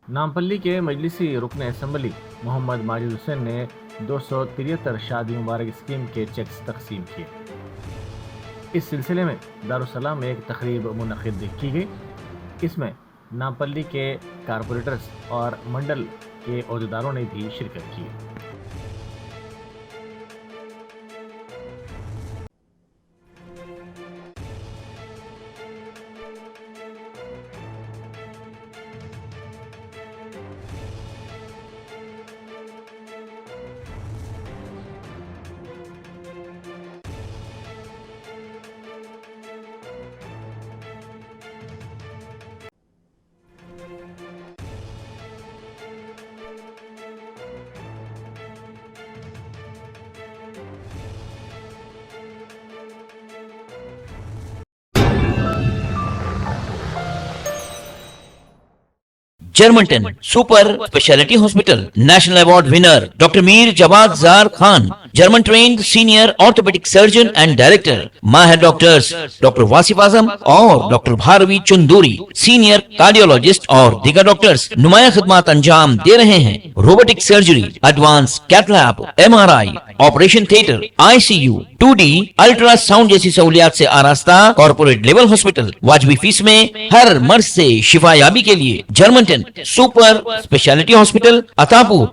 नामपल्ली के मजलिसी रुकन असम्बली मोहम्मद माजिद हुसैन ने 273 शादी मुबारक स्कीम के चेक्स तकसीम किए। इस सिलसिले में दारुसलाम में एक तकरीब मुनक़िद की गई। इसमें नामपल्ली के कारपोरेटर्स और मंडल के अहदेदारों ने भी शिरकत की। जर्मनटन super speciality hospital national award winner doctor Mir Jawad Jar Khan, German trained senior orthopaedic surgeon and director, माहिर डॉक्टर्स डॉक्टर वासिफ आजम और doctor Bharvi Chanduri, senior cardiologist और दीगर डॉक्टर्स नुमाया खिदमत अंजाम दे रहे हैं। Robotic surgery, advance cath lab, MRI, operation theatre, ICU, 2D ultrasound जैसी सहूलियात से आरास्ता कॉर्पोरेट लेवल हॉस्पिटल। वाजबी फीस में हर मर्ज से शिफायाबी के लिए Germanton super speciality hospital, Attapur.